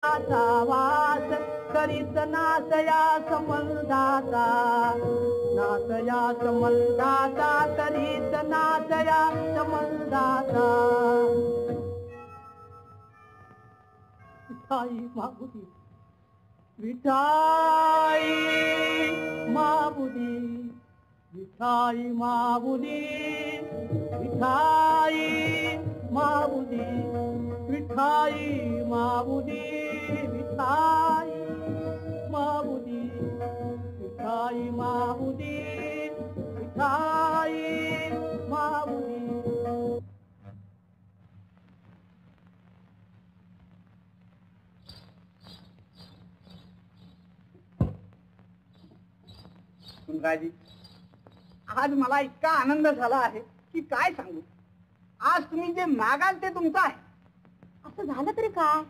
वास करीत नासया संबंधाचा, नासया संबंधाचा करीत नासया संबंधाचा. विठाई माबुदी, विठाई माबुदी, विठाई माबुदी, विठाई माबुदी, विठाई माबुदी, विठाई माबुदी, विठाई माबुदी, विठाई माबुदी. सुनराजी, आज मला इतका आनंद झाला आहे की काय सांगू. आज तुम्ही जे मागाल ते तुमचं आहे. असं झालं तरी काय?